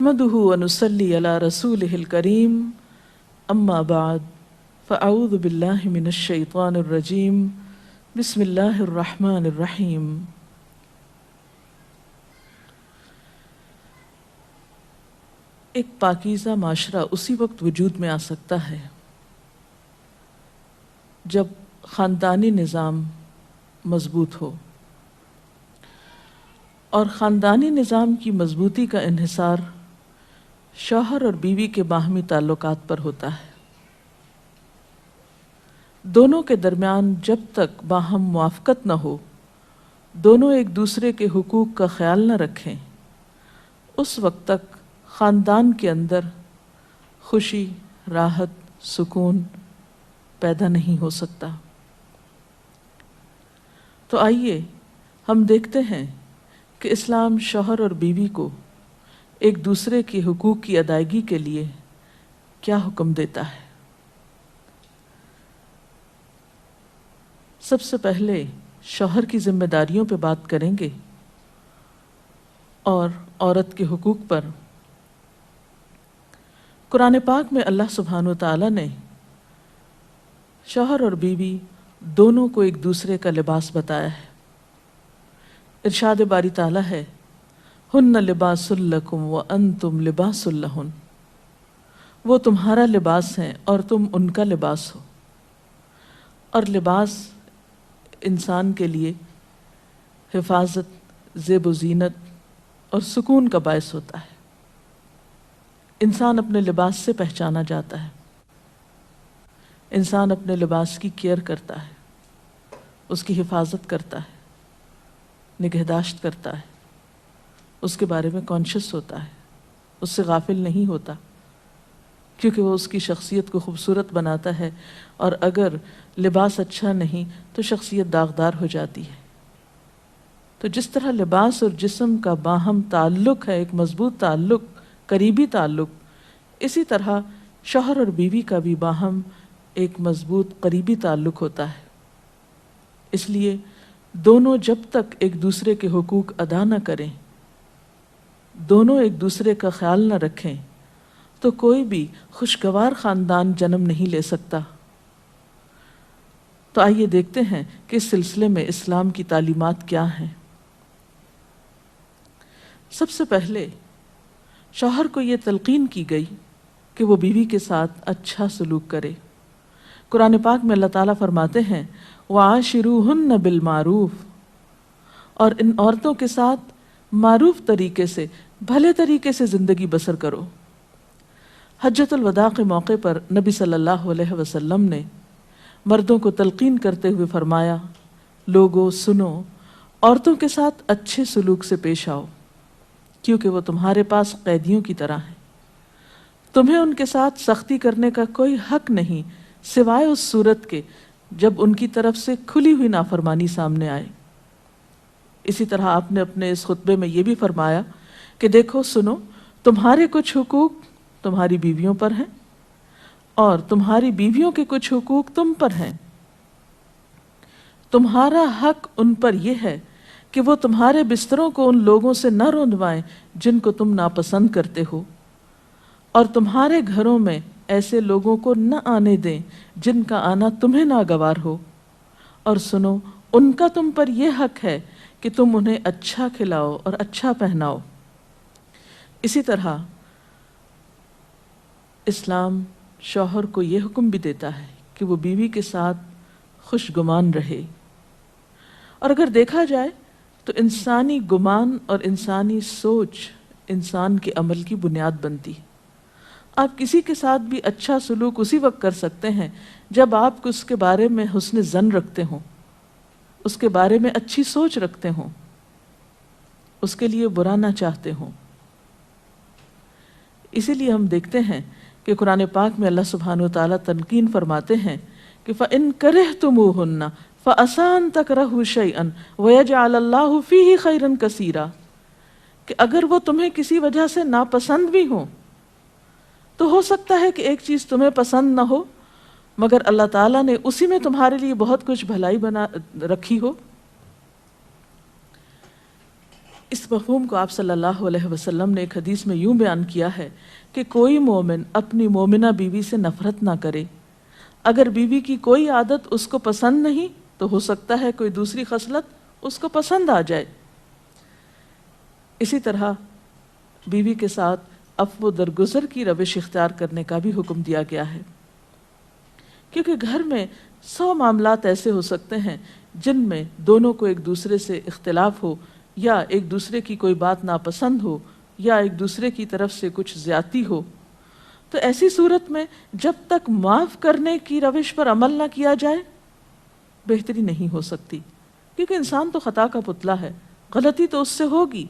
نحمده ونصلي على رسوله الكريم اما بعد فاعوذ بالله من الشیطان الرجیم بسم اللہ الرحمن الرحیم۔ ایک پاکیزہ معاشرہ اسی وقت وجود میں آ سکتا ہے جب خاندانی نظام مضبوط ہو، اور خاندانی نظام کی مضبوطی کا انحصار شوہر اور بیوی کے باہمی تعلقات پر ہوتا ہے۔ دونوں کے درمیان جب تک باہم موافقت نہ ہو، دونوں ایک دوسرے کے حقوق کا خیال نہ رکھیں، اس وقت تک خاندان کے اندر خوشی، راحت، سکون پیدا نہیں ہو سکتا۔ تو آئیے ہم دیکھتے ہیں کہ اسلام شوہر اور بیوی کو ایک دوسرے کے حقوق کی ادائیگی کے لیے کیا حکم دیتا ہے۔ سب سے پہلے شوہر کی ذمہ داریوں پہ بات کریں گے اور عورت کے حقوق پر۔ قرآن پاک میں اللہ سبحانہ وتعالیٰ نے شوہر اور بیوی دونوں کو ایک دوسرے کا لباس بتایا ہے۔ ارشاد باری تعالیٰ ہے، ہن لباس لکم وانتم لباس لہن، وہ تمہارا لباس ہیں اور تم ان کا لباس ہو۔ اور لباس انسان کے لیے حفاظت، زیب و زینت اور سکون کا باعث ہوتا ہے۔ انسان اپنے لباس سے پہچانا جاتا ہے، انسان اپنے لباس کی کیئر کرتا ہے، اس کی حفاظت کرتا ہے، نگہداشت کرتا ہے، اس کے بارے میں کانشیس ہوتا ہے، اس سے غافل نہیں ہوتا، کیونکہ وہ اس کی شخصیت کو خوبصورت بناتا ہے، اور اگر لباس اچھا نہیں تو شخصیت داغدار ہو جاتی ہے۔ تو جس طرح لباس اور جسم کا باہم تعلق ہے، ایک مضبوط تعلق، قریبی تعلق، اسی طرح شوہر اور بیوی کا بھی باہم ایک مضبوط قریبی تعلق ہوتا ہے۔ اس لیے دونوں جب تک ایک دوسرے کے حقوق ادا نہ کریں، دونوں ایک دوسرے کا خیال نہ رکھیں، تو کوئی بھی خوشگوار خاندان جنم نہیں لے سکتا۔ تو آئیے دیکھتے ہیں کہ اس سلسلے میں اسلام کی تعلیمات کیا ہیں۔ سب سے پہلے شوہر کو یہ تلقین کی گئی کہ وہ بیوی کے ساتھ اچھا سلوک کرے۔ قرآن پاک میں اللہ تعالیٰ فرماتے ہیں، وَعَاشِرُوهُنَّ بِالْمَعْرُوفِ، اور ان عورتوں کے ساتھ معروف طریقے سے، بھلے طریقے سے زندگی بسر کرو۔ حجۃ الوداع کے موقع پر نبی صلی اللہ علیہ وسلم نے مردوں کو تلقین کرتے ہوئے فرمایا، لوگو سنو، عورتوں کے ساتھ اچھے سلوک سے پیش آؤ، کیونکہ وہ تمہارے پاس قیدیوں کی طرح ہیں۔ تمہیں ان کے ساتھ سختی کرنے کا کوئی حق نہیں، سوائے اس صورت کے جب ان کی طرف سے کھلی ہوئی نافرمانی سامنے آئے۔ اسی طرح آپ نے اپنے اس خطبے میں یہ بھی فرمایا کہ دیکھو سنو، تمہارے کچھ حقوق تمہاری بیویوں پر ہیں، اور تمہاری بیویوں کے کچھ حقوق تم پر ہیں۔ تمہارا حق ان پر یہ ہے کہ وہ تمہارے بستروں کو ان لوگوں سے نہ روندوائیں جن کو تم ناپسند کرتے ہو، اور تمہارے گھروں میں ایسے لوگوں کو نہ آنے دیں جن کا آنا تمہیں ناگوار ہو، اور سنو، ان کا تم پر یہ حق ہے کہ تم انہیں اچھا کھلاؤ اور اچھا پہناؤ۔ اسی طرح اسلام شوہر کو یہ حکم بھی دیتا ہے کہ وہ بیوی کے ساتھ خوش گمان رہے۔ اور اگر دیکھا جائے تو انسانی گمان اور انسانی سوچ انسان کے عمل کی بنیاد بنتی ہے۔ آپ کسی کے ساتھ بھی اچھا سلوک اسی وقت کر سکتے ہیں جب آپ اس کے بارے میں حسن ظن رکھتے ہوں، اس کے بارے میں اچھی سوچ رکھتے ہوں، اس کے لیے برا نہ چاہتے ہوں۔ اسی لیے ہم دیکھتے ہیں کہ قرآن پاک میں اللہ سبحانہ وتعالیٰ تنقین فرماتے ہیں کہ فَإِن كَرِهْتُمُوهُنَّ فَعَسَىٰ أَن تَكْرَهُوا شَيْئًا وَيَجْعَلَ اللَّهُ فِيهِ خَيْرًا كَثِيرًا، کہ اگر وہ تمہیں کسی وجہ سے ناپسند بھی ہوں تو ہو سکتا ہے کہ ایک چیز تمہیں پسند نہ ہو، مگر اللہ تعالیٰ نے اسی میں تمہارے لیے بہت کچھ بھلائی بنا رکھی ہو۔ اس مفہوم کو آپ صلی اللہ علیہ وسلم نے ایک حدیث میں یوں بیان کیا ہے کہ کوئی مومن اپنی مومنہ بیوی سے نفرت نہ کرے، اگر بیوی کی کوئی عادت اس کو پسند نہیں تو ہو سکتا ہے کوئی دوسری خصلت اس کو پسند آ جائے۔ اسی طرح بیوی کے ساتھ عفو درگزر کی روش اختیار کرنے کا بھی حکم دیا گیا ہے، کیونکہ گھر میں 100 معاملات ایسے ہو سکتے ہیں جن میں دونوں کو ایک دوسرے سے اختلاف ہو، یا ایک دوسرے کی کوئی بات ناپسند ہو، یا ایک دوسرے کی طرف سے کچھ زیادتی ہو۔ تو ایسی صورت میں جب تک معاف کرنے کی روش پر عمل نہ کیا جائے بہتری نہیں ہو سکتی، کیونکہ انسان تو خطا کا پتلا ہے، غلطی تو اس سے ہوگی۔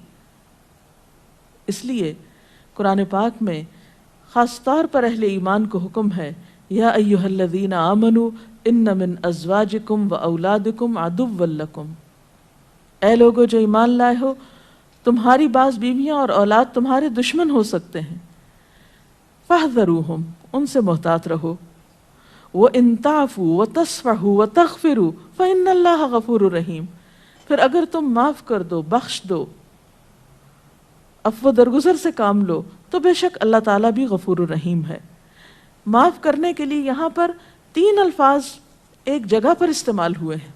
اس لیے قرآن پاک میں خاص طور پر اہل ایمان کو حکم ہے، یا ایھا الذین آمنوا ان من ازواجکم و اولادکم عدوا لکم، اے لوگو جو ایمان لائے ہو، تمہاری بعض بیویاں اور اولاد تمہارے دشمن ہو سکتے ہیں، فاحذروہم، ان سے محتاط رہو، وَإِن تَعْفُوا وَتَصْفَحُوا وَتَغْفِرُوا فَإِنَّ اللَّهَ غَفُورٌ رَحِيمٌ، پھر اگر تم معاف کر دو، بخش دو، عفو درگزر سے کام لو، تو بے شک اللہ تعالیٰ بھی غفور الرحیم ہے۔ معاف کرنے کے لیے یہاں پر 3 الفاظ ایک جگہ پر استعمال ہوئے ہیں،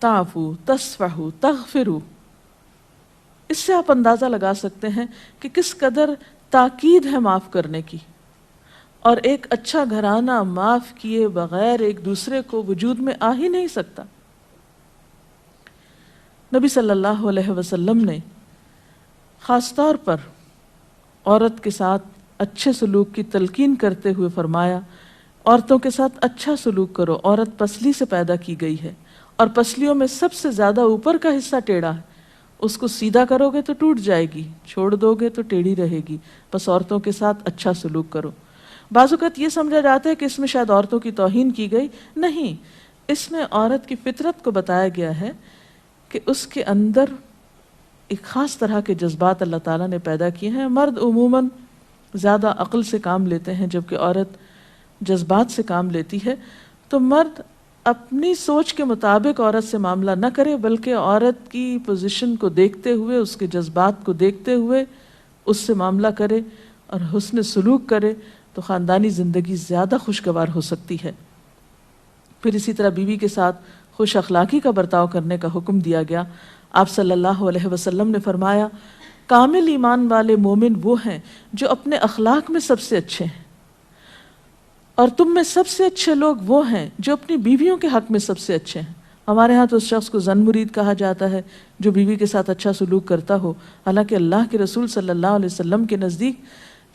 تعفو، تصفحو، تغفرو۔ اس سے آپ اندازہ لگا سکتے ہیں کہ کس قدر تاکید ہے معاف کرنے کی، اور ایک اچھا گھرانہ معاف کیے بغیر ایک دوسرے کو وجود میں آ ہی نہیں سکتا۔ نبی صلی اللہ علیہ وسلم نے خاص طور پر عورت کے ساتھ اچھے سلوک کی تلقین کرتے ہوئے فرمایا، عورتوں کے ساتھ اچھا سلوک کرو، عورت پسلی سے پیدا کی گئی ہے، اور پسلیوں میں سب سے زیادہ اوپر کا حصہ ٹیڑھا ہے، اس کو سیدھا کرو گے تو ٹوٹ جائے گی، چھوڑ دو گے تو ٹیڑھی رہے گی، بس عورتوں کے ساتھ اچھا سلوک کرو۔ بعض اوقات یہ سمجھا جاتا ہے کہ اس میں شاید عورتوں کی توہین کی گئی، نہیں، اس میں عورت کی فطرت کو بتایا گیا ہے کہ اس کے اندر ایک خاص طرح کے جذبات اللہ تعالیٰ نے پیدا کیے ہیں۔ مرد عموماً زیادہ عقل سے کام لیتے ہیں جبکہ عورت جذبات سے کام لیتی ہے، تو مرد اپنی سوچ کے مطابق عورت سے معاملہ نہ کرے، بلکہ عورت کی پوزیشن کو دیکھتے ہوئے، اس کے جذبات کو دیکھتے ہوئے اس سے معاملہ کرے اور حسن سلوک کرے، تو خاندانی زندگی زیادہ خوشگوار ہو سکتی ہے۔ پھر اسی طرح بیوی کے ساتھ خوش اخلاقی کا برتاؤ کرنے کا حکم دیا گیا۔ آپ صلی اللہ علیہ وسلم نے فرمایا، کامل ایمان والے مومن وہ ہیں جو اپنے اخلاق میں سب سے اچھے ہیں، اور تم میں سب سے اچھے لوگ وہ ہیں جو اپنی بیویوں کے حق میں سب سے اچھے ہیں۔ ہمارے ہاں تو اس شخص کو زن مرید کہا جاتا ہے جو بیوی کے ساتھ اچھا سلوک کرتا ہو، حالانکہ اللہ کے رسول صلی اللہ علیہ وسلم کے نزدیک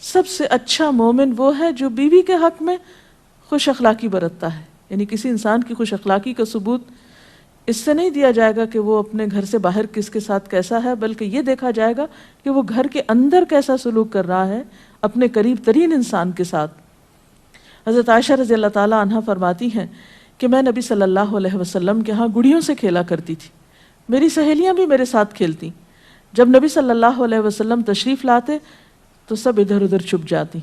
سب سے اچھا مومن وہ ہے جو بیوی کے حق میں خوش اخلاقی برتتا ہے۔ یعنی کسی انسان کی خوش اخلاقی کا ثبوت اس سے نہیں دیا جائے گا کہ وہ اپنے گھر سے باہر کس کے ساتھ کیسا ہے، بلکہ یہ دیکھا جائے گا کہ وہ گھر کے اندر کیسا سلوک کر رہا ہے اپنے قریب ترین انسان کے ساتھ۔ حضرت عائشہ رضی اللہ تعالیٰ عنہا فرماتی ہیں کہ میں نبی صلی اللہ علیہ وسلم کے ہاں گڑیوں سے کھیلا کرتی تھی، میری سہیلیاں بھی میرے ساتھ کھیلتی، جب نبی صلی اللہ علیہ وسلم تشریف لاتے تو سب ادھر ادھر چھپ جاتی،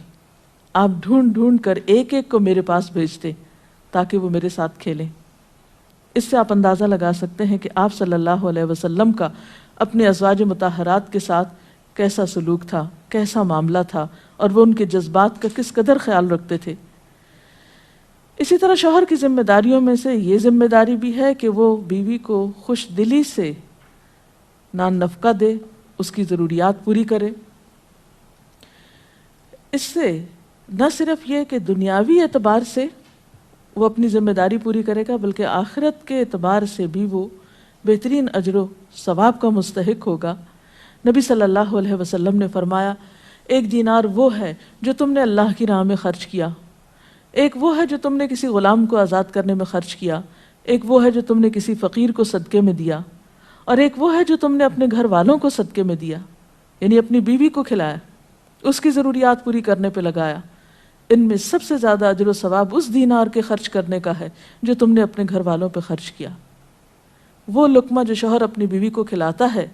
آپ ڈھونڈ ڈھونڈ کر ایک ایک کو میرے پاس بھیجتے تاکہ وہ میرے ساتھ کھیلیں۔ اس سے آپ اندازہ لگا سکتے ہیں کہ آپ صلی اللہ علیہ وسلم کا اپنے ازواج مطہرات کے ساتھ کیسا سلوک تھا، کیسا معاملہ تھا، اور وہ ان کے جذبات کا کس قدر خیال رکھتے تھے۔ اسی طرح شوہر کی ذمہ داریوں میں سے یہ ذمہ داری بھی ہے کہ وہ بیوی کو خوش دلی سے نان نفقہ دے، اس کی ضروریات پوری کرے۔ اس سے نہ صرف یہ کہ دنیاوی اعتبار سے وہ اپنی ذمہ داری پوری کرے گا، بلکہ آخرت کے اعتبار سے بھی وہ بہترین اجر و ثواب کا مستحق ہوگا۔ نبی صلی اللہ علیہ وسلم نے فرمایا، 1 دینار وہ ہے جو تم نے اللہ کی راہ میں خرچ کیا، ایک وہ ہے جو تم نے کسی غلام کو آزاد کرنے میں خرچ کیا، ایک وہ ہے جو تم نے کسی فقیر کو صدقے میں دیا، اور ایک وہ ہے جو تم نے اپنے گھر والوں کو صدقے میں دیا، یعنی اپنی بیوی کو کھلایا، اس کی ضروریات پوری کرنے پہ لگایا۔ ان میں سب سے زیادہ اجر و ثواب اس دینار کے خرچ کرنے کا ہے جو تم نے اپنے گھر والوں پہ خرچ کیا۔ وہ لقمہ جو شوہر اپنی بیوی کو کھلاتا ہے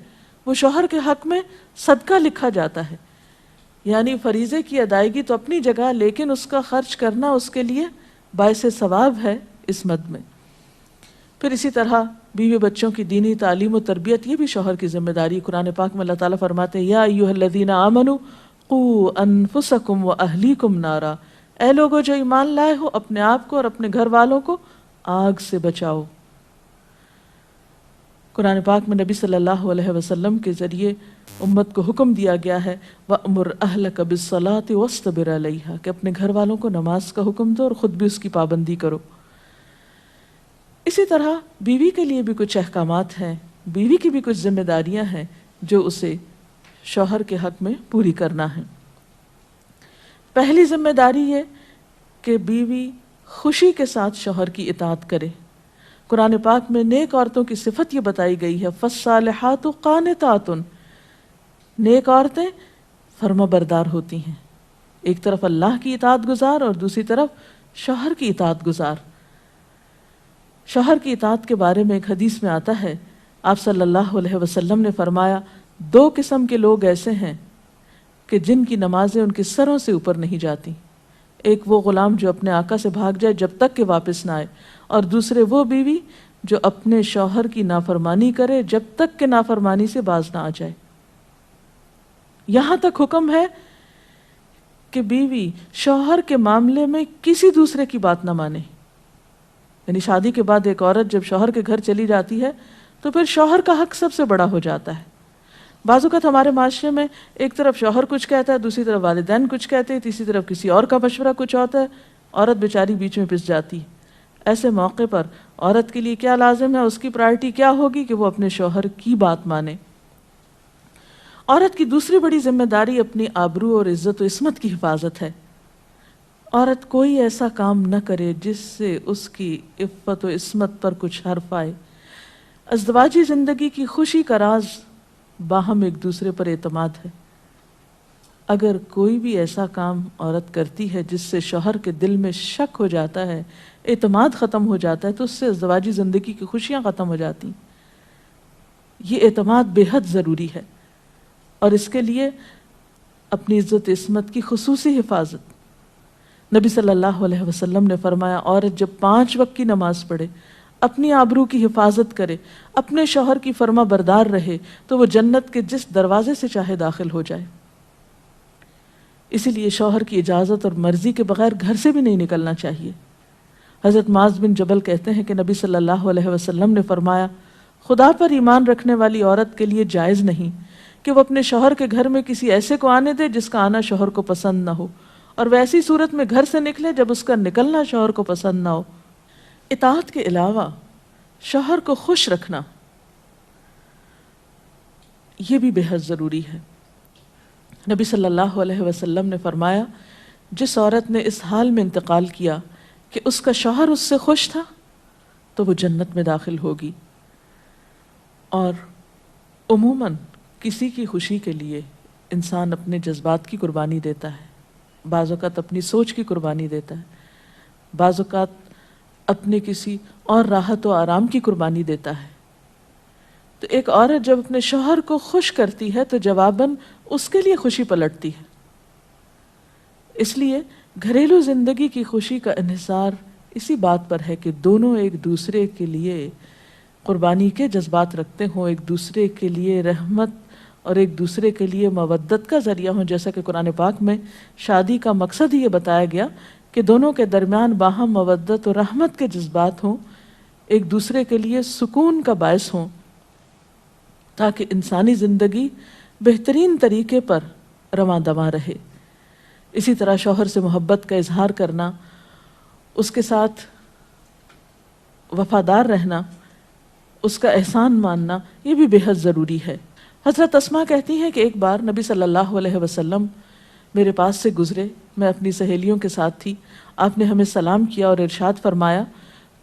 وہ شوہر کے حق میں صدقہ لکھا جاتا ہے، یعنی فریضے کی ادائیگی تو اپنی جگہ، لیکن اس کا خرچ کرنا اس کے لیے باعث ثواب ہے اس مد میں۔ پھر اسی طرح بیوی بچوں کی دینی تعلیم و تربیت یہ بھی شوہر کی ذمہ داری. قرآن پاک میں اللہ تعالیٰ فرماتے ہیں یا ایھا الذین آمنوا قوا انفسکم واہلیکم نارا، اے لوگو جو ایمان لائے ہو اپنے آپ کو اور اپنے گھر والوں کو آگ سے بچاؤ. قرآن پاک میں نبی صلی اللہ علیہ وسلم کے ذریعے امت کو حکم دیا گیا ہے وَأْمُرْ أَهْلَكَ بِالصَّلَاةِ وَاصْطَبِرْ عَلَيْهَا، کہ اپنے گھر والوں کو نماز کا حکم دو اور خود بھی اس کی پابندی کرو. اسی طرح بیوی کے لیے بھی کچھ احکامات ہیں، بیوی کی بھی کچھ ذمہ داریاں ہیں جو اسے شوہر کے حق میں پوری کرنا ہے. پہلی ذمہ داری یہ کہ بیوی خوشی کے ساتھ شوہر کی اطاعت کرے. قرآن پاک میں نیک عورتوں کی صفت یہ بتائی گئی ہے فالصالحات قانتات، نیک عورتیں فرما بردار ہوتی ہیں، ایک طرف اللہ کی اطاعت گزار اور دوسری طرف شوہر کی اطاعت گزار. شوہر کی اطاعت کے بارے میں ایک حدیث میں آتا ہے آپ صلی اللہ علیہ وسلم نے فرمایا 2 قسم کے لوگ ایسے ہیں کہ جن کی نمازیں ان کے سروں سے اوپر نہیں جاتی. ایک وہ غلام جو اپنے آقا سے بھاگ جائے جب تک کہ واپس نہ آئے، اور دوسرے وہ بیوی جو اپنے شوہر کی نافرمانی کرے جب تک کہ نافرمانی سے باز نہ آ جائے. یہاں تک حکم ہے کہ بیوی شوہر کے معاملے میں کسی دوسرے کی بات نہ مانے. یعنی شادی کے بعد ایک عورت جب شوہر کے گھر چلی جاتی ہے تو پھر شوہر کا حق سب سے بڑا ہو جاتا ہے. بعض اوقات ہمارے معاشرے میں ایک طرف شوہر کچھ کہتا ہے، دوسری طرف والدین کچھ کہتے ہیں، تیسری طرف کسی اور کا مشورہ کچھ ہوتا ہے، عورت بیچاری بیچ میں پس جاتی ہے. ایسے موقع پر عورت کے لیے کیا لازم ہے، اس کی پرائرٹی کیا ہوگی کہ وہ اپنے شوہر کی بات مانے. عورت کی دوسری بڑی ذمہ داری اپنی آبرو اور عزت و عصمت کی حفاظت ہے. عورت کوئی ایسا کام نہ کرے جس سے اس کی عفت و عصمت پر کچھ حرف آئے. ازدواجی زندگی کی خوشی کا راز باہم ایک دوسرے پر اعتماد ہے. اگر کوئی بھی ایسا کام عورت کرتی ہے جس سے شوہر کے دل میں شک ہو جاتا ہے، اعتماد ختم ہو جاتا ہے، تو اس سے ازدواجی زندگی کی خوشیاں ختم ہو جاتی ہیں. یہ اعتماد بے حد ضروری ہے اور اس کے لیے اپنی عزت عصمت کی خصوصی حفاظت. نبی صلی اللہ علیہ وسلم نے فرمایا عورت جب 5 وقت کی نماز پڑھے، اپنی آبرو کی حفاظت کرے، اپنے شوہر کی فرما بردار رہے تو وہ جنت کے جس دروازے سے چاہے داخل ہو جائے. اسی لیے شوہر کی اجازت اور مرضی کے بغیر گھر سے بھی نہیں نکلنا چاہیے. حضرت معاذ بن جبل کہتے ہیں کہ نبی صلی اللہ علیہ وسلم نے فرمایا خدا پر ایمان رکھنے والی عورت کے لیے جائز نہیں کہ وہ اپنے شوہر کے گھر میں کسی ایسے کو آنے دے جس کا آنا شوہر کو پسند نہ ہو، اور ویسی صورت میں گھر سے نکلے جب اس کا نکلنا شوہر کو پسند نہ ہو. اطاعت کے علاوہ شوہر کو خوش رکھنا یہ بھی بے حد ضروری ہے. نبی صلی اللہ علیہ وسلم نے فرمایا جس عورت نے اس حال میں انتقال کیا کہ اس کا شوہر اس سے خوش تھا تو وہ جنت میں داخل ہوگی. اور عموماً کسی کی خوشی کے لیے انسان اپنے جذبات کی قربانی دیتا ہے، بعض اوقات اپنی سوچ کی قربانی دیتا ہے، بعض اوقات اپنے کسی اور راحت و آرام کی قربانی دیتا ہے. تو ایک عورت جب اپنے شوہر کو خوش کرتی ہے تو جواباً اس کے لیے خوشی پلٹتی ہے. اس لیے گھریلو زندگی کی خوشی کا انحصار اسی بات پر ہے کہ دونوں ایک دوسرے کے لیے قربانی کے جذبات رکھتے ہوں، ایک دوسرے کے لیے رحمت اور ایک دوسرے کے لیے مودت کا ذریعہ ہوں. جیسا کہ قرآن پاک میں شادی کا مقصد ہی یہ بتایا گیا کہ دونوں کے درمیان باہم مودت اور رحمت کے جذبات ہوں، ایک دوسرے کے لیے سکون کا باعث ہوں، تاکہ انسانی زندگی بہترین طریقے پر رواں دواں رہے. اسی طرح شوہر سے محبت کا اظہار کرنا، اس کے ساتھ وفادار رہنا، اس کا احسان ماننا یہ بھی بے حد ضروری ہے. حضرت اسماء کہتی ہیں کہ ایک بار نبی صلی اللہ علیہ وسلم میرے پاس سے گزرے، میں اپنی سہیلیوں کے ساتھ تھی. آپ نے ہمیں سلام کیا اور ارشاد فرمایا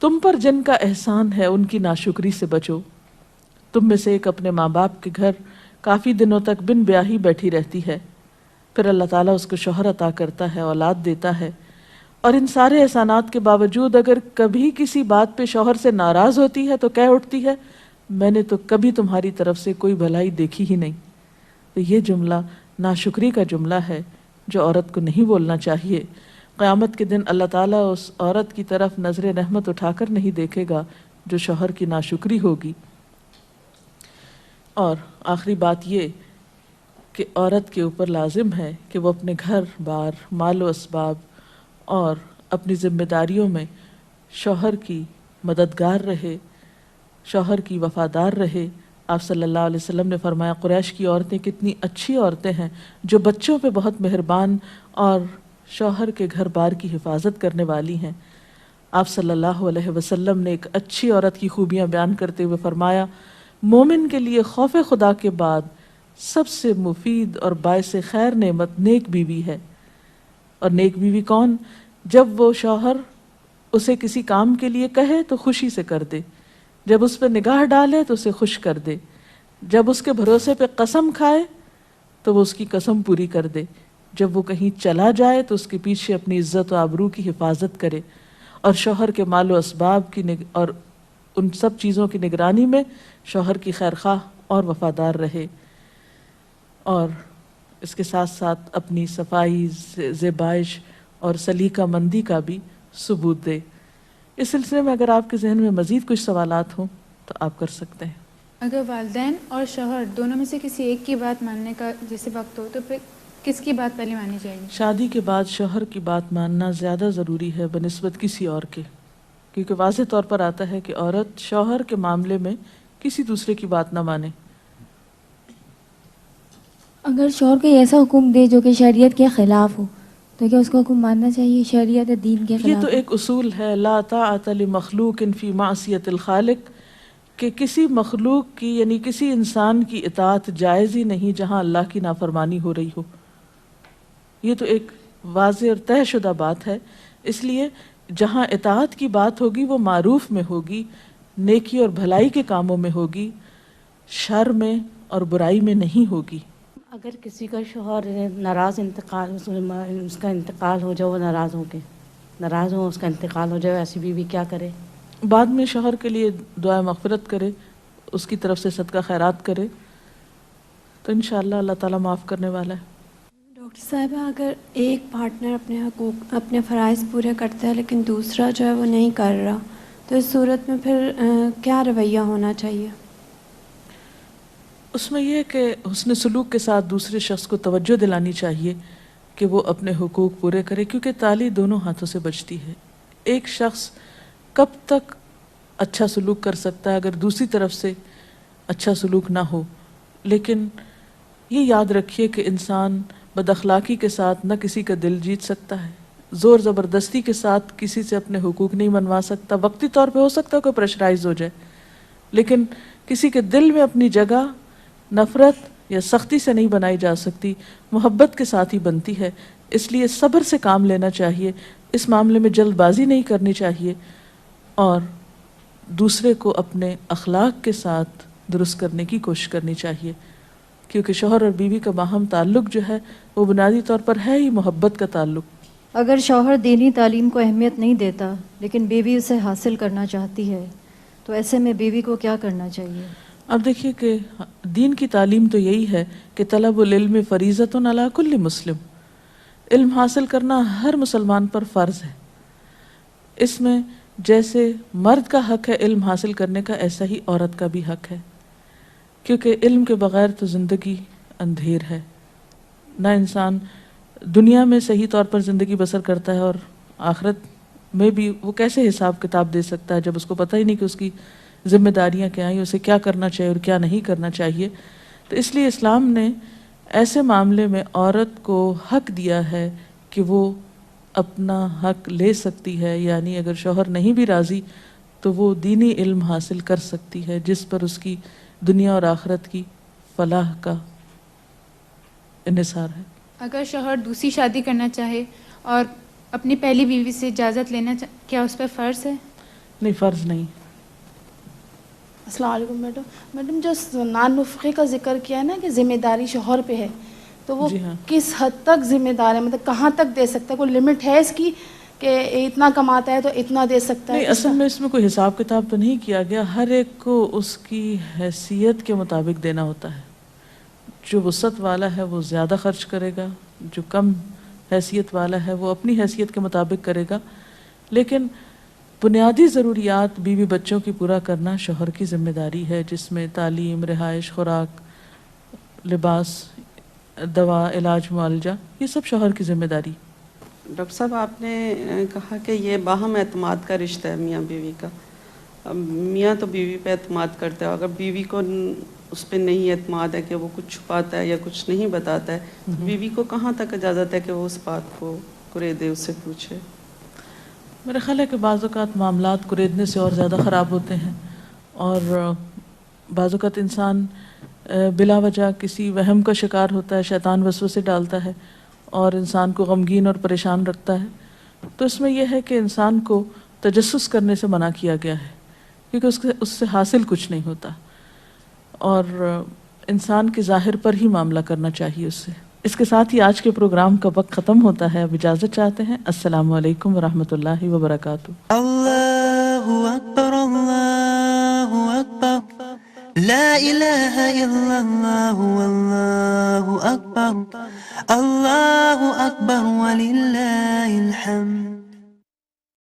تم پر جن کا احسان ہے ان کی ناشکری سے بچو. تم میں سے ایک اپنے ماں باپ کے گھر کافی دنوں تک بن بیاہی بیٹھی رہتی ہے، پھر اللہ تعالیٰ اس کو شوہر عطا کرتا ہے، اولاد دیتا ہے، اور ان سارے احسانات کے باوجود اگر کبھی کسی بات پہ شوہر سے ناراض ہوتی ہے تو کہہ اٹھتی ہے میں نے تو کبھی تمہاری طرف سے کوئی بھلائی دیکھی ہی نہیں. تو یہ جملہ ناشکری کا جملہ ہے جو عورت کو نہیں بولنا چاہیے. قیامت کے دن اللہ تعالیٰ اس عورت کی طرف نظر رحمت اٹھا کر نہیں دیکھے گا جو شوہر کی ناشکری ہوگی۔ اور آخری بات یہ کہ عورت کے اوپر لازم ہے کہ وہ اپنے گھر بار، مال و اسباب اور اپنی ذمہ داریوں میں شوہر کی مددگار رہے، شوہر کی وفادار رہے۔ آپ صلی اللہ علیہ وسلم نے فرمایا قریش کی عورتیں کتنی اچھی عورتیں ہیں جو بچوں پہ بہت مہربان اور شوہر کے گھر بار کی حفاظت کرنے والی ہیں۔ آپ صلی اللہ علیہ وسلم نے ایک اچھی عورت کی خوبیاں بیان کرتے ہوئے فرمایا مومن کے لیے خوف خدا کے بعد سب سے مفید اور باعث خیر نعمت نیک بیوی ہے۔ اور نیک بیوی کون؟ جب وہ شوہر اسے کسی کام کے لیے کہے تو خوشی سے کر دے، جب اس پہ نگاہ ڈالے تو اسے خوش کر دے، جب اس کے بھروسے پہ قسم کھائے تو وہ اس کی قسم پوری کر دے، جب وہ کہیں چلا جائے تو اس کے پیچھے اپنی عزت و آبرو کی حفاظت کرے، اور شوہر کے مال و اسباب کی اور ان سب چیزوں کی نگرانی میں شوہر کی خیرخواہ اور وفادار رہے، اور اس کے ساتھ ساتھ اپنی صفائی، زیبائش اور سلیقہ مندی کا بھی ثبوت دے۔ اس سلسلے میں اگر آپ کے ذہن میں مزید کچھ سوالات ہوں تو آپ کر سکتے ہیں۔ اگر والدین اور شوہر دونوں میں سے کسی ایک کی بات ماننے کا جیسے وقت ہو تو پھر کس کی بات پہلے مانی جائے گی؟ شادی کے بعد شوہر کی بات ماننا زیادہ ضروری ہے بنسبت کسی اور کے، کیونکہ واضح طور پر آتا ہے کہ عورت شوہر کے معاملے میں کسی دوسرے کی بات نہ مانے۔ اگر شوہر کوئی ایسا حکم دے جو کہ شریعت کے خلاف ہو تو کیا اس کو حکم ماننا چاہیے؟ شریعت دین کے خلاف؟ یہ تو ایک اصول ہے، لا طاعۃ لمخلوق فی معصیۃ الخالق، کہ کسی مخلوق کی یعنی کسی انسان کی اطاعت جائز ہی نہیں جہاں اللہ کی نافرمانی ہو رہی ہو۔ یہ تو ایک واضح اور طے شدہ بات ہے، اس لیے جہاں اطاعت کی بات ہوگی وہ معروف میں ہوگی، نیکی اور بھلائی کے کاموں میں ہوگی، شر میں اور برائی میں نہیں ہوگی۔ اگر کسی کا شوہر ناراض اس کا انتقال ہو جائے، وہ ناراض ہو اس کا انتقال ہو جائے، ایسی بیوی کیا کرے؟ بعد میں شوہر کے لیے دعا مغفرت کرے، اس کی طرف سے صدقہ خیرات کرے تو انشاءاللہ اللہ تعالیٰ معاف کرنے والا ہے۔ ڈاکٹر صاحبہ، اگر ایک پارٹنر اپنے حقوق، اپنے فرائض پورے کرتا ہے لیکن دوسرا جو ہے وہ نہیں کر رہا، تو اس صورت میں پھر کیا رویہ ہونا چاہیے؟ اس میں یہ ہے کہ حسن سلوک کے ساتھ دوسرے شخص کو توجہ دلانی چاہیے کہ وہ اپنے حقوق پورے کرے، کیونکہ تالی دونوں ہاتھوں سے بجتی ہے۔ ایک شخص کب تک اچھا سلوک کر سکتا ہے اگر دوسری طرف سے اچھا سلوک نہ ہو؟ لیکن یہ یاد رکھیے کہ انسان بد اخلاقی کے ساتھ نہ کسی کا دل جیت سکتا ہے، زور زبردستی کے ساتھ کسی سے اپنے حقوق نہیں منوا سکتا۔ وقتی طور پہ ہو سکتا ہے کوئی پریشرائز ہو جائے، لیکن کسی کے دل میں اپنی جگہ نفرت یا سختی سے نہیں بنائی جا سکتی، محبت کے ساتھ ہی بنتی ہے۔ اس لیے صبر سے کام لینا چاہیے، اس معاملے میں جلد بازی نہیں کرنی چاہیے، اور دوسرے کو اپنے اخلاق کے ساتھ درست کرنے کی کوشش کرنی چاہیے، کیونکہ شوہر اور بیوی کا باہم تعلق جو ہے وہ بنیادی طور پر ہے ہی محبت کا تعلق۔ اگر شوہر دینی تعلیم کو اہمیت نہیں دیتا لیکن بیوی اسے حاصل کرنا چاہتی ہے تو ایسے میں بیوی کو کیا کرنا چاہیے؟ اب دیکھیے کہ دین کی تعلیم تو یہی ہے کہ طلب العلم فریضۃ علی کل مسلم، علم حاصل کرنا ہر مسلمان پر فرض ہے۔ اس میں جیسے مرد کا حق ہے علم حاصل کرنے کا، ایسا ہی عورت کا بھی حق ہے، کیونکہ علم کے بغیر تو زندگی اندھیر ہے، نہ انسان دنیا میں صحیح طور پر زندگی بسر کرتا ہے اور آخرت میں بھی وہ کیسے حساب کتاب دے سکتا ہے جب اس کو پتہ ہی نہیں کہ اس کی ذمہ داریاں کیا ہیں، اسے کیا کرنا چاہیے اور کیا نہیں کرنا چاہیے۔ تو اس لیے اسلام نے ایسے معاملے میں عورت کو حق دیا ہے کہ وہ اپنا حق لے سکتی ہے، یعنی اگر شوہر نہیں بھی راضی تو وہ دینی علم حاصل کر سکتی ہے جس پر اس کی دنیا اور آخرت کی فلاح کا انحصار ہے۔ اگر شوہر دوسری شادی کرنا چاہے اور اپنی پہلی بیوی سے اجازت لینا کیا اس پر فرض ہے؟ نہیں، فرض نہیں۔ السلام علیکم میڈم جو نان-نفقے کا ذکر کیا ہے نا کہ ذمہ داری شوہر پہ ہے، تو وہ جی ہاں، کس حد تک ذمہ دار ہے، مطلب کہاں تک دے سکتا ہے؟ کوئی لمٹ ہے اس کی کہ اتنا کماتا ہے تو اتنا دے سکتا ہے؟ نہیں، اصل میں اس میں کوئی حساب کتاب تو نہیں کیا گیا، ہر ایک کو اس کی حیثیت کے مطابق دینا ہوتا ہے۔ جو وسعت والا ہے وہ زیادہ خرچ کرے گا، جو کم حیثیت والا ہے وہ اپنی حیثیت کے مطابق کرے گا، لیکن بنیادی ضروریات بیوی بچوں کی پورا کرنا شوہر کی ذمہ داری ہے، جس میں تعلیم، رہائش، خوراک، لباس، دوا، علاج، معالجہ، یہ سب شوہر کی ذمہ داری۔ ڈاکٹر صاحب آپ نے کہا کہ یہ باہم اعتماد کا رشتہ ہے میاں بیوی کا. میاں تو بیوی پہ اعتماد کرتا ہے، اگر بیوی کو اس پہ نہیں اعتماد ہے کہ وہ کچھ چھپاتا ہے یا کچھ نہیں بتاتا ہے، تو بیوی کو کہاں تک اجازت ہے کہ وہ اس بات کو کریدے، اس سے پوچھے؟ میرا خیال ہے کہ بعض اوقات معاملات کریدنے سے اور زیادہ خراب ہوتے ہیں، اور بعض اوقات انسان بلا وجہ کسی وہم کا شکار ہوتا ہے، شیطان وسوسے ڈالتا ہے اور انسان کو غمگین اور پریشان رکھتا ہے۔ تو اس میں یہ ہے کہ انسان کو تجسس کرنے سے منع کیا گیا ہے، کیونکہ اس سے حاصل کچھ نہیں ہوتا، اور انسان کے ظاہر پر ہی معاملہ کرنا چاہیے اس سے۔ اس کے ساتھ ہی آج کے پروگرام کا وقت ختم ہوتا ہے، اب اجازت چاہتے ہیں۔ السلام علیکم ورحمۃ اللہ وبرکاتہ۔ اللہ اکبر، اللہ اکبر، لا الہ الا اللہ، اللہ اکبر، اللہ اکبر وللہ الحمد۔